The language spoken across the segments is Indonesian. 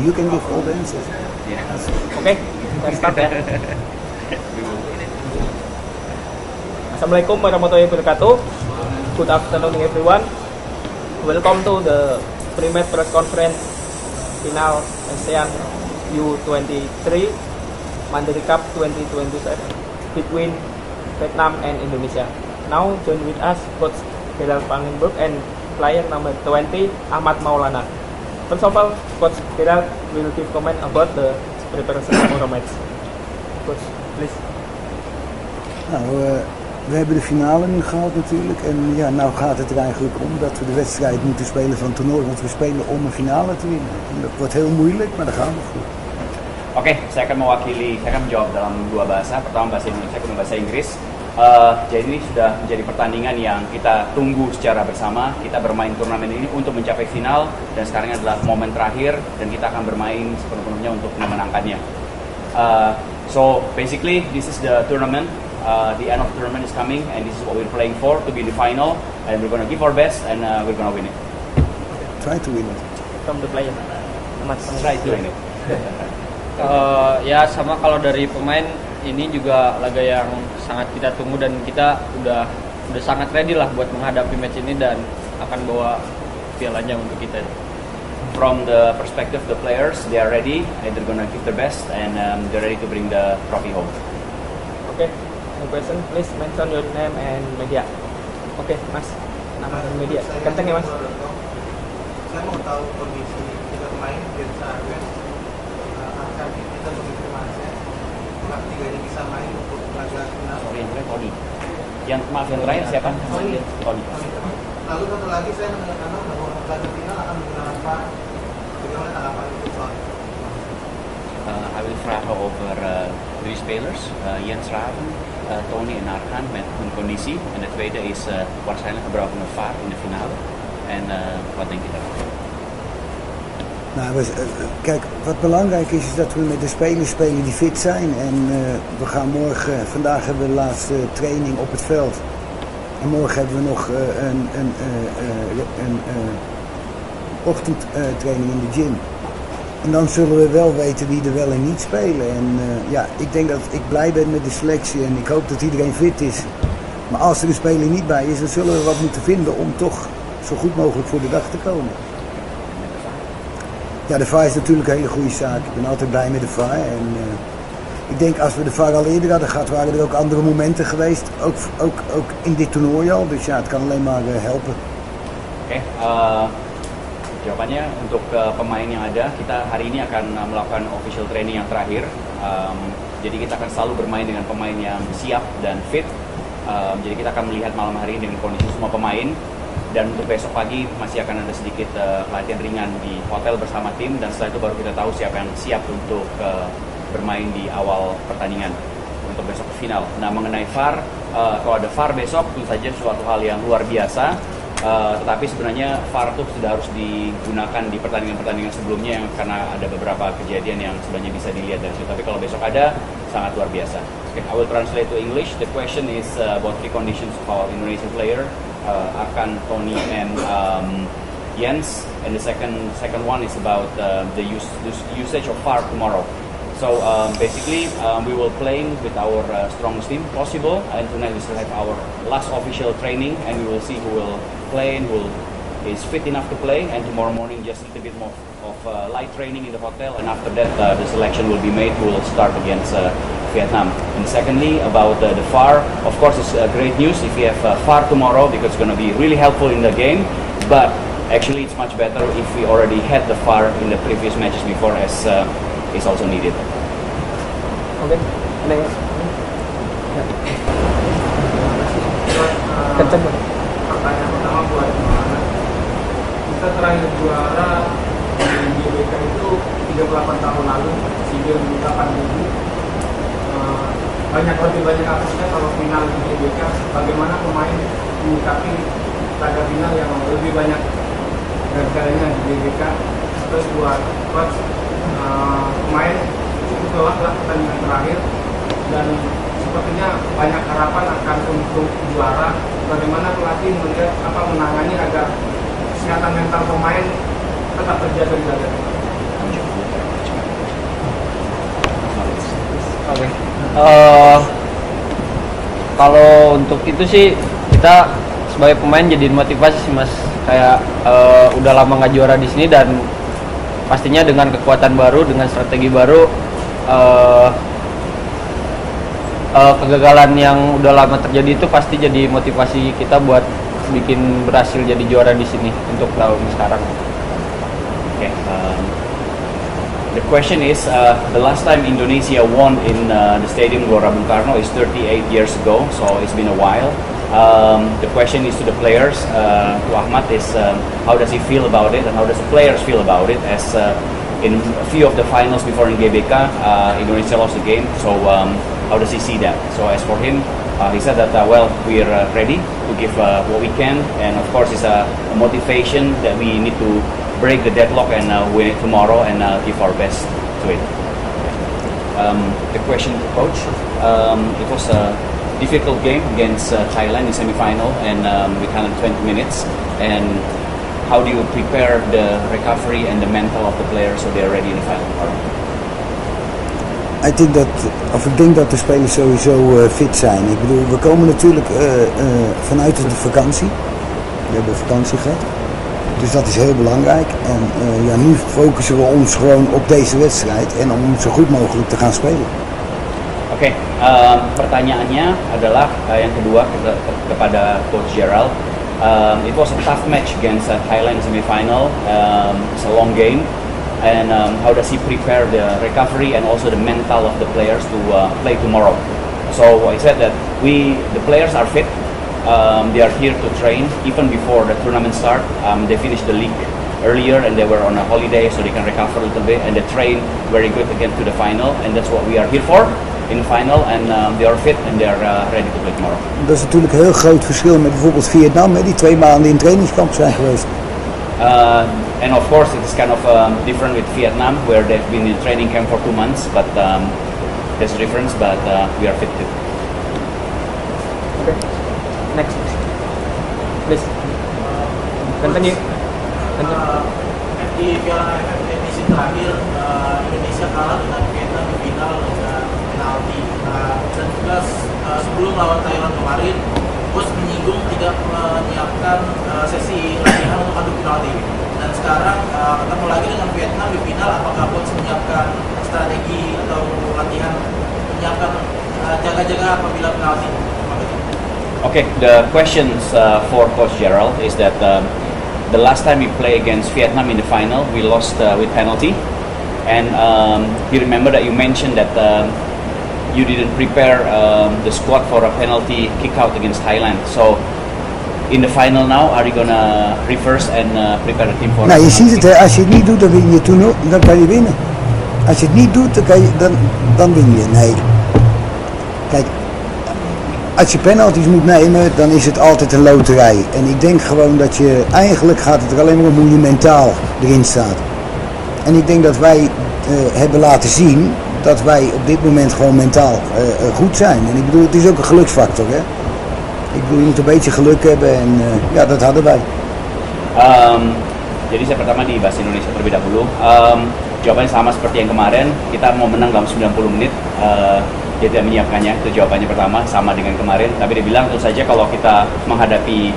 you can give all the answers. Yeah. Oke, kita start ya. Assalamualaikum warahmatullahi wabarakatuh. Good afternoon everyone. Welcome to the pre-match press conference final ASEAN U23 Mandiri Cup 2027 between Vietnam and Indonesia. Now join with us Coach Gerald Vandenberg and player number 20 Ahmad Maulana. First of all, Coach Gerald will give comment about the preparation for the match. Coach, please. Nou, we hebben de finale nu gehad natuurlijk en ja, nou gaat het er eigenlijk om dat we de wedstrijd moeten spelen van het toernooi, want we spelen om een finale te winnen. En dat wordt heel moeilijk, maar dat gaan we goed. Oke, saya akan menjawab dalam dua bahasa. Pertama bahasa Indonesia, kedua bahasa Inggris. Jadi ini sudah menjadi pertandingan yang kita tunggu secara bersama. Kita bermain turnamen ini untuk mencapai final dan sekarang adalah momen terakhir dan kita akan bermain sepenuh-penuhnya untuk memenangkannya. So basically this is the tournament. The end of the tournament is coming, and this is what we're playing for, to be in the final, and we're gonna give our best, and we're gonna win it. Try to win it. From the player. Try to win it. Ya sama kalau dari pemain ini juga laga yang sangat kita tunggu dan kita udah sangat ready lah buat menghadapi match ini dan akan bawa pialanya untuk kita. From the perspective of the players, they are ready, and they're gonna give their best, and they're ready to bring the trophy home. Okay. No question, please mention your name and media. Oke, Mas. Nama dan media. Kenceng ya, Mas. Saya mau tahu kondisi kita pemain biar saya akan kita bagaimana apakah tiga ini bisa main untuk laga final. Sorry, yang terakhir Tony. Yang maaf yang terakhir siapa? Tony. Lalu satu lagi saya mendengar bahwa laga final akan menggunakan VAR. Bagaimana tanggapan itu soal? I will vragen over drie spelers, Jens Raven, Tony en Arkan met hun conditie. En de tweede is waarschijnlijk gebruik van een VAR in de finale. En wat denk je daarvan? Nou, kijk, wat belangrijk is dat we met de spelers spelen die fit zijn. En we gaan vandaag hebben we de laatste training op het veld. En morgen hebben we nog een ochtendtraining in de gym. En dan zullen we wel weten wie er wel en niet spelen. En ja, ik denk dat ik blij ben met de selectie en ik hoop dat iedereen fit is. Maar als er een speler niet bij is, dan zullen we wat moeten vinden om toch zo goed mogelijk voor de dag te komen. Ja, de VAR is natuurlijk een hele goede zaak. Ik ben altijd blij met de VAR. En ik denk als we de VAR al eerder hadden gehad, waren er ook andere momenten geweest. Ook in dit toernooi al. Dus ja, het kan alleen maar helpen. Oke, jawabannya untuk pemain yang ada, kita hari ini akan melakukan official training yang terakhir. Jadi kita akan selalu bermain dengan pemain yang siap dan fit. Jadi kita akan melihat malam hari ini dengan kondisi semua pemain. Dan untuk besok pagi masih akan ada sedikit latihan ringan di hotel bersama tim. Dan setelah itu baru kita tahu siapa yang siap untuk bermain di awal pertandingan untuk besok ke final. Nah, mengenai VAR, kalau ada VAR besok tentu saja suatu hal yang luar biasa. Tetapi sebenarnya VAR itu sudah harus digunakan di pertandingan-pertandingan sebelumnya karena ada beberapa kejadian yang sebenarnya bisa dilihat dari situ. Tapi kalau besok ada, sangat luar biasa. Okay, I will translate to English. The question is about three conditions of our Indonesian player, Arkan, Tony, and Jens. And the second one is about the usage of VAR tomorrow. So basically, we will play with our strongest team possible, and tonight we still have our last official training, and we will see who will play and who is fit enough to play. And tomorrow morning, just a little bit more of light training in the hotel, and after that, the selection will be made. We will start against Vietnam. And secondly, about the VAR, of course, it's great news if we have VAR tomorrow because it's going to be really helpful in the game. But actually, it's much better if we already had the VAR in the previous matches before, as is also needed. Oke, ada ya? Kenceng. Pertanyaan pertama buat kita terakhir juara di GBK itu 38 tahun lalu, SEA Games 8000. Lebih banyak kasusnya kalau final di GBK, bagaimana pemain menyikapi laga final yang lebih banyak gagalnya di GBK. Terus buat coach, pemain cukup lelah lah pertandingan terakhir dan sepertinya banyak harapan akan untuk juara. Bagaimana pelatih melihat menangani agar kesehatan mental pemain tetap terjaga di laga? Oke. Kalau untuk itu sih kita sebagai pemain jadiin motivasi sih Mas. Kayak udah lama nggak juara di sini dan pastinya dengan kekuatan baru, dengan strategi baru, kegagalan yang udah lama terjadi itu pasti jadi motivasi kita buat bikin berhasil jadi juara di sini untuk tahun sekarang. Okay. The question is, the last time Indonesia won in the Stadium Gelora Bung Karno is 38 years ago, so it's been a while. The question is to the players, to Ahmad, is how does he feel about it, and how does the players feel about it? As in a few of the finals before in GBK, Indonesia lost the game, so how does he see that? So as for him, he said that well, we are ready to give what we can, and of course it's a motivation that we need to break the deadlock and win it tomorrow and give our best to it. The question to coach, it was a difficult game against Thailand in semi-final, and with 120 minutes, and how do you prepare the recovery and the mental of the players so they're ready in the final tomorrow? Ik denk dat de spelers sowieso fit zijn. Ik bedoel, we komen natuurlijk vanuit de vakantie. We hebben vakantie gehad. Dus dat is heel belangrijk. En ja, nu focussen we ons gewoon op deze wedstrijd en om zo goed mogelijk te gaan spelen. Oke, pertanyaannya adalah yang kedua kepada Coach Gerald. It was a tough match against Thailand semi-final. It's a long game. And how does he prepare the recovery and also the mental of the players to play tomorrow? So I said that the players are fit. They are here to train even before the tournament start. They finished the league earlier and they were on a holiday, so they can recover a little bit, and they train very good again to the final, and that's what we are here for in the final, and they are fit and they are ready to play tomorrow. Dat is natuurlijk een heel groot verschil met bijvoorbeeld Vietnam, die 2 maanden in trainingskamp zijn geweest. And of course it is kind of different with Vietnam, where they've been in training camp for 2 months, but there's a difference, but we are fit too. Okay. Next. Please. Continue. Di Piala AFF edisi terakhir, Indonesia kalah dengan Vietnam di final dengan penalti. Dan juga sebelum lawan Thailand kemarin, Bos menyinggung tidak menyiapkan sesi latihan untuk adu penalti. Dan sekarang ketemu lagi dengan Vietnam di final, apakah Bos menyiapkan strategi atau latihan menyiapkan jaga-jaga apabila penalti? Okay, the questions for Coach Gerald is that the last time we played against Vietnam in the final, we lost with penalty. And you remember that you mentioned that you didn't prepare the squad for a penalty kick out against Thailand. So in the final now, are you gonna reverse and prepare the team for? Nou, je ziet het, hè, als je het niet doet, dan win je toernooi, dan kan je winnen. Als je het niet doet, dan win je. Nee. Kijk, als je penalties moet nemen, dan is het altijd een loterij. En ik denk gewoon dat eigenlijk gaat het er alleen maar om hoe je mentaal erin staat. En ik denk dat wij hebben laten zien dat wij op dit moment gewoon mentaal goed zijn. En ik bedoel, het is ook een geluksfactor, hè. Ik bedoel, je moet een beetje geluk hebben en ja, dat hadden wij. Jadi saya pertama di bahasa Indonesia terlebih dahulu. Jawabannya sama seperti yang kemarin, kita mau menang dalam 90 menit. Dia tidak menyiapkannya, itu jawabannya pertama, sama dengan kemarin. Tapi dia bilang tentu saja kalau kita menghadapi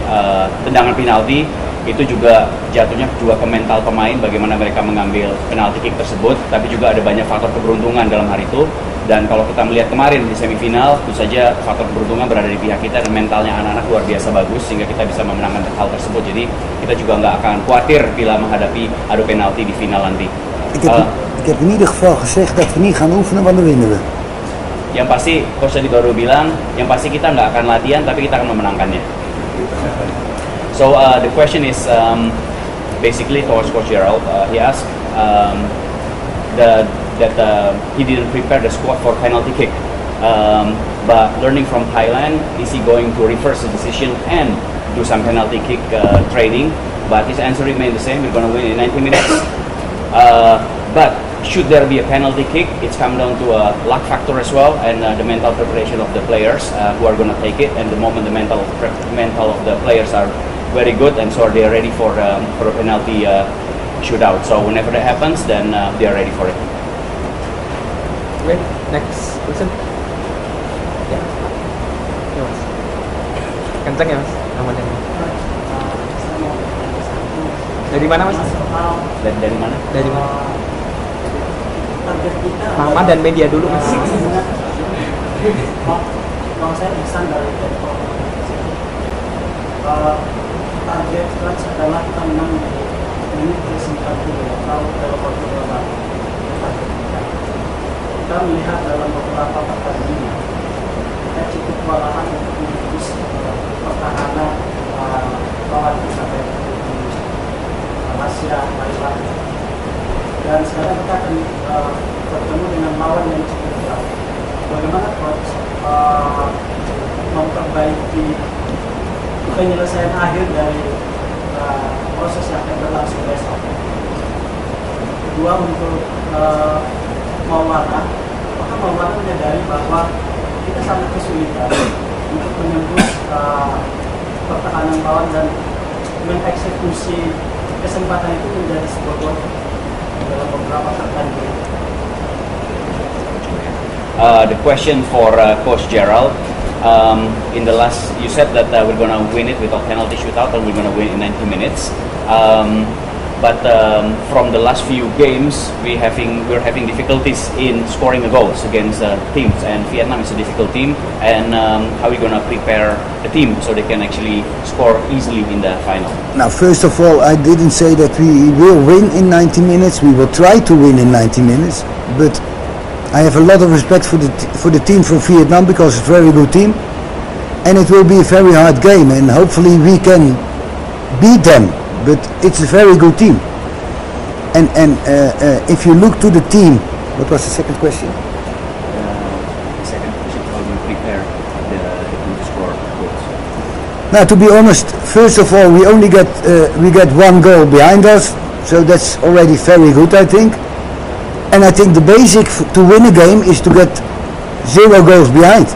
tendangan penalti, itu juga jatuhnya juga ke mental pemain, bagaimana mereka mengambil penalti kick tersebut. Tapi juga ada banyak faktor keberuntungan dalam hari itu. Dan kalau kita melihat kemarin di semifinal, tentu saja faktor keberuntungan berada di pihak kita dan mentalnya anak-anak luar biasa bagus sehingga kita bisa memenangkan hal tersebut. Jadi kita juga nggak akan khawatir bila menghadapi adu penalti di final nanti. Ik heb in ieder geval gezegd dat we niet gaan oefenen, want dan winnen we. Yang pasti, Coach tadi baru bilang, yang pasti kita nggak akan latihan, tapi kita akan memenangkannya. So the question is basically towards Coach Gerald. He asked that he didn't prepare the squad for penalty kick, but learning from Thailand, is he going to reverse the decision and do some penalty kick training? But his answer remained the same. We're going to win in 90 minutes. But should there be a penalty kick, it's come down to a luck factor as well, and the mental preparation of the players who are going to take it. And the moment the mental of the players are very good, and so they are ready for a penalty shootout. So whenever that happens, then they are ready for it. Great. Next question. Ya. Ya mas. Kenceng ya mas. Namanya. Dari mana mas? Dari mana? Dari mana? Nama dan media dulu mas. Kalau saya pesan dari target clutch adalah kita menang di menit ke-90 atau dalam waktu berapa. Kita melihat dalam beberapa pertandingan kita cukup kewalahan untuk menembus pertahanan lawan kita baik itu di Malaysia, Thailand, dan sekarang kita akan bertemu dengan lawan yang cukup berat. Bagaimana coach memperbaiki penyelesaian akhir dari proses yang akan berlangsung besok? Kedua, untuk Maulana, apakah Maulana menyadari bahwa kita sangat kesulitan untuk menembus pertahanan lawan dan mengeksekusi kesempatan itu menjadi sebuah gol dalam beberapa pertandingan? The question for Coach Gerald. In the last, you said that we're going to win it without penalty shootout, and we're going to win in 90 minutes. But from the last few games, we're having difficulties in scoring the goals against teams, and Vietnam is a difficult team. And how are we going to prepare the team so they can actually score easily in the final? Now, first of all, I didn't say that we will win in 90 minutes. We will try to win in 90 minutes, but I have a lot of respect for the team from Vietnam, because it's a very good team, and it will be a very hard game, and hopefully we can beat them. But it's a very good team. And if you look to the team, what was the second question? The second question: how do you prepare the team to score goals? Now, to be honest, first of all, we only get one goal behind us, so that's already very good, I think. And I think the basic to win a game is to get 0 goals behind.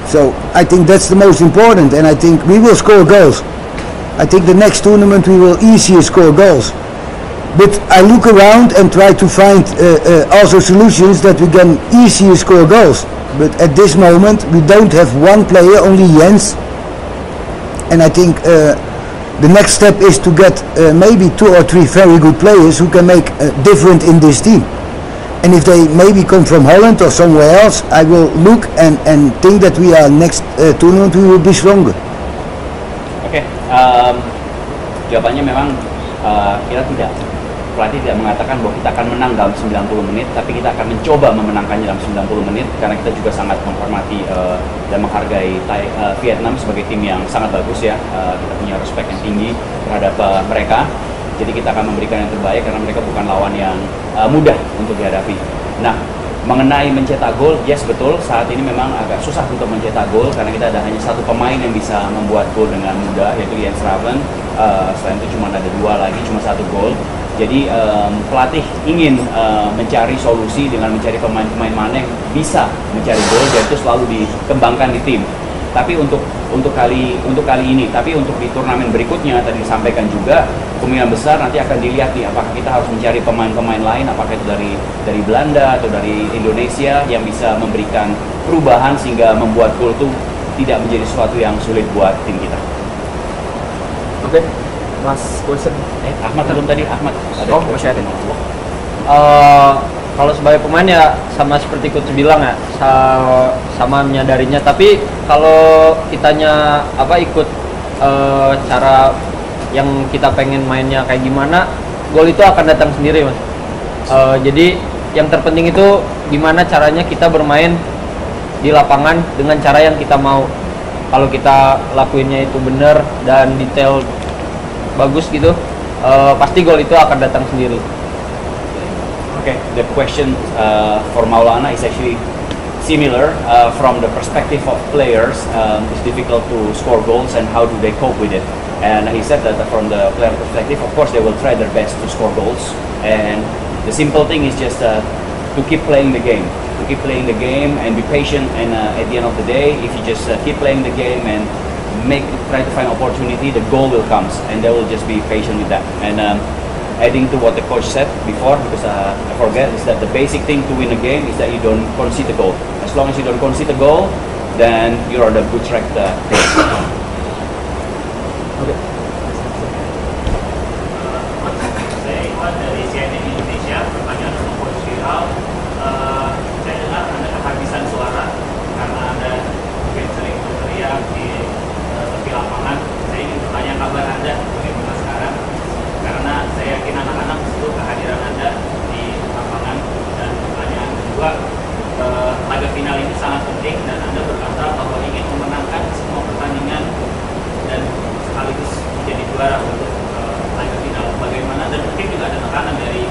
So I think that's the most important, and I think we will score goals. I think the next tournament we will easier score goals. But I look around and try to find also solutions that we can easier score goals. But at this moment we don't have one player, only Jens. And I think the next step is to get maybe 2 or 3 very good players who can make a difference in this team. And if they maybe come from Holland or somewhere else, I will look and think that we are next tournament we will be stronger. Oke, jawabannya memang pelatih tidak mengatakan bahwa kita akan menang dalam 90 menit, tapi kita akan mencoba memenangkannya dalam 90 menit, karena kita juga sangat menghormati dan menghargai Vietnam sebagai tim yang sangat bagus ya. Kita punya respect yang tinggi terhadap mereka. Jadi kita akan memberikan yang terbaik, karena mereka bukan lawan yang mudah untuk dihadapi. Nah, mengenai mencetak gol, yes betul, saat ini memang agak susah untuk mencetak gol, karena kita ada hanya 1 pemain yang bisa membuat gol dengan mudah, yaitu Jens Raven. Selain itu cuma ada 2 lagi, cuma 1 gol. Jadi pelatih ingin mencari solusi dengan mencari pemain-pemain mana yang bisa mencari gol, dan itu selalu dikembangkan di tim. Tapi untuk kali ini, tapi untuk di turnamen berikutnya tadi disampaikan juga, kemungkinan besar nanti akan dilihat nih, apakah kita harus mencari pemain-pemain lain, apakah itu dari Belanda atau dari Indonesia yang bisa memberikan perubahan sehingga membuat gol itu tidak menjadi sesuatu yang sulit buat tim kita. Oke, Mas question. Ahmad belum tadi, Ahmad. Masih ada. Kalau sebagai pemain ya sama seperti coach bilang ya, sama menyadarinya. Tapi kalau kitanya ikut cara yang kita pengen mainnya kayak gimana, gol itu akan datang sendiri, Mas. Jadi yang terpenting itu gimana caranya kita bermain di lapangan dengan cara yang kita mau. Kalau kita lakuinnya itu benar dan detail bagus gitu, pasti gol itu akan datang sendiri. Okay, the question for Maulana is actually similar from the perspective of players. It's difficult to score goals, and how do they cope with it? And he said that from the player perspective, of course, they will try their best to score goals. And the simple thing is just to keep playing the game, and be patient. And at the end of the day, if you just keep playing the game and try to find opportunity, the goal will come, and they will just be patient with that. And adding to what the coach said before, because I forget, is that the basic thing to win a game is that you don't concede a goal. As long as you don't concede a goal, then you're on the good track. Okay. Saya Iwan dari CNN Indonesia. Pertanyaan untuk Coach Viral. Saya dengar Anda kehabisan suara karena Anda mungkin sering berteriak di tepi lapangan. Saya ingin bertanya kabar Anda bagaimana sekarang, karena saya yakin anak-anak butuh kehadiran Anda di lapangan. Dan pertanyaan kedua, laga final ini sangat penting dan Anda berkata bahwa ingin memenangkan semua pertandingan dan sekaligus menjadi juara untuk laga final. Bagaimana, dan mungkin juga ada tekanan dari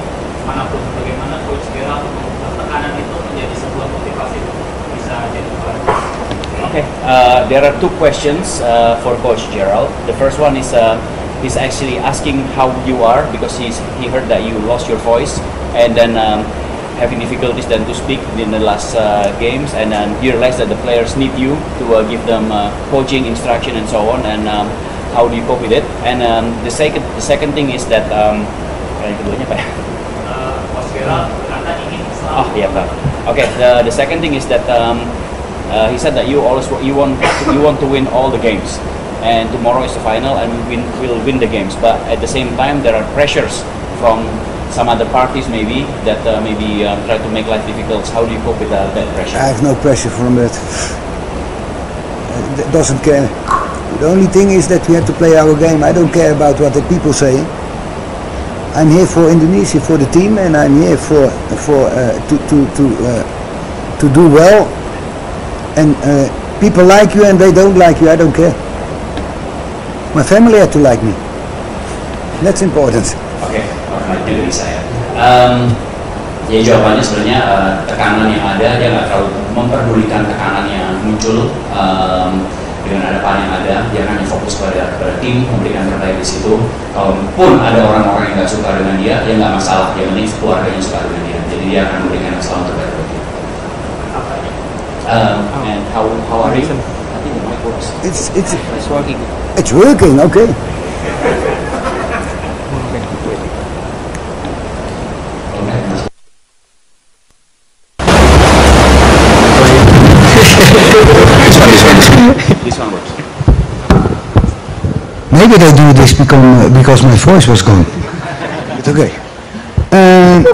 manapun, bagaimana Coach Gerald membuat tekanan itu menjadi sebuah motivasi untuk bisa jadi juara? Okay, there are two questions for Coach Gerald. The first one is he's actually asking how you are, because he heard that you lost your voice and then having difficulties then to speak in the last games, and then he realized that the players need you to give them coaching, instruction, and so on. And how do you cope with it? And the second thing is that yang keduanya apa ya? Coach Gerald berkata ingin selalu. Oh iya Pak. Okay, the second thing is that he said that you want to win all the games, and tomorrow is the final, and we'll win the games. But at the same time, there are pressures from some other parties maybe that try to make life difficult. How do you cope with that pressure? I have no pressure from that. Doesn't care. The only thing is that we have to play our game. I don't care about what the people say. I'm here for Indonesia, for the team, and I'm here to do well. And people like you and they don't like you, I don't care. My family had to like me. That's important. Oke, itu bisa ya. Ya jawabannya sebenarnya tekanan yang ada, dia nggak terlalu memperdulikan tekanan yang muncul dengan ada pan yang ada. Dia hanya fokus pada tim, memberikan terbaik di situ. Kalaupun ada orang-orang yang nggak suka dengan dia, ya nggak masalah. Yang penting keluarganya suka dengan dia. Jadi dia akan memberikan yang selalu terbaik buat dia. And how are you? I think the mic works. It's working. It's working, okay. This one works. Maybe they do this because my voice was gone. It's okay.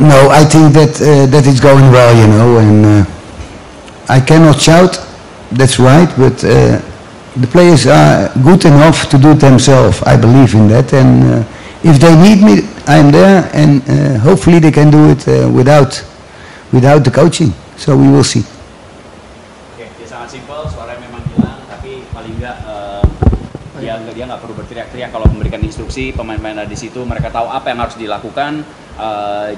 No, I think that it's going well, you know, and I cannot shout, that's right, but the players are good enough to do it themselves. I believe in that, and if they need me, I'm there, and hopefully they can do it without the coaching. So we will see. Oke, dia sangat simpel, suaranya memang hilang, tapi paling nggak dia nggak perlu berteriak-teriak kalau memberikan instruksi. Pemain-pemain ada di situ, mereka tahu apa yang harus dilakukan,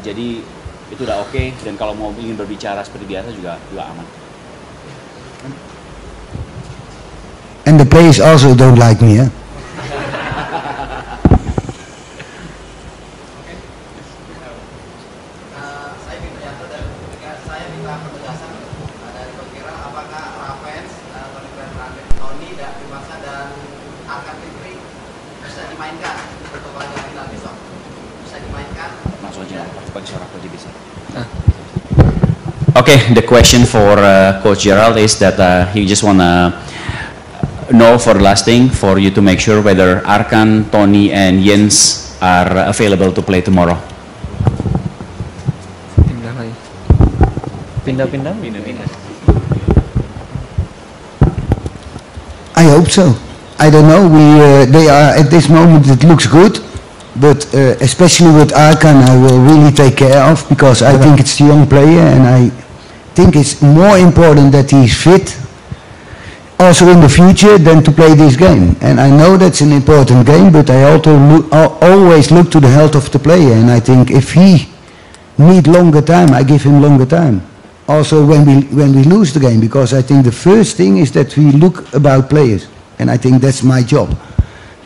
jadi itu udah oke. Dan kalau mau ingin berbicara seperti biasa juga aman. And the players also don't like me, yeah? Saya minta saya minta penjelasan dari Coach Gerald, apakah Ravens, Tony, Dewasa dan Arkan Fikri bisa dimainkan untuk laga final besok? Bisa dimainkan? Langsung aja, pakai suara aku aja bisa. Okay, the question for Coach Gerald is that he just wanna know for the last thing for you to make sure whether Arkan, Tony, and Jens are available to play tomorrow. Pindah. I hope so. I don't know. They are at this moment. It looks good, but especially with Arkan, I will really take care of, because I think it's a young player, and I think it's more important that he's fit also in the future than to play this game. And I know that's an important game, but I also always look to the health of the player, and I think if he need longer time, I give him longer time. Also when we lose the game, because I think the first thing is that we look about players, and I think that's my job.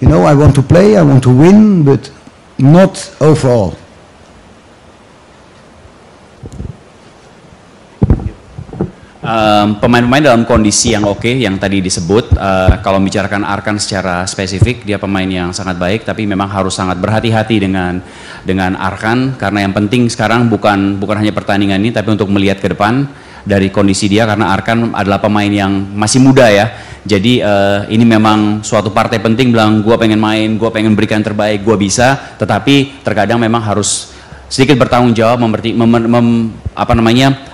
You know, I want to play, I want to win, but not overall. Pemain-pemain dalam kondisi yang oke, yang tadi disebut. Kalau membicarakan Arkan secara spesifik, dia pemain yang sangat baik, tapi memang harus sangat berhati-hati dengan dengan Arkan, karena yang penting sekarang bukan hanya pertandingan ini, tapi untuk melihat ke depan dari kondisi dia, karena Arkan adalah pemain yang masih muda ya. Jadi ini memang suatu partai penting, bilang gue pengen main, gue pengen berikan terbaik, gue bisa, tetapi terkadang memang harus sedikit bertanggung jawab,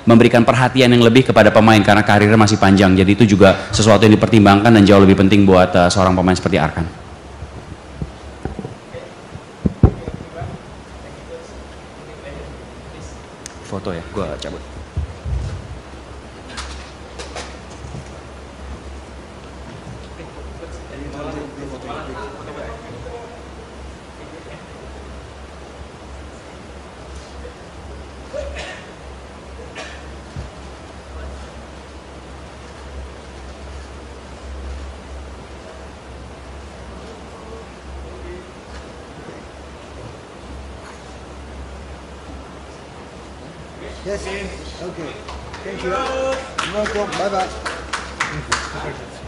memberikan perhatian yang lebih kepada pemain karena karirnya masih panjang. Jadi itu juga sesuatu yang dipertimbangkan dan jauh lebih penting buat seorang pemain seperti Arkan. Foto ya, gue cabut. Yes. Okay. Thank you. You're welcome. Bye bye.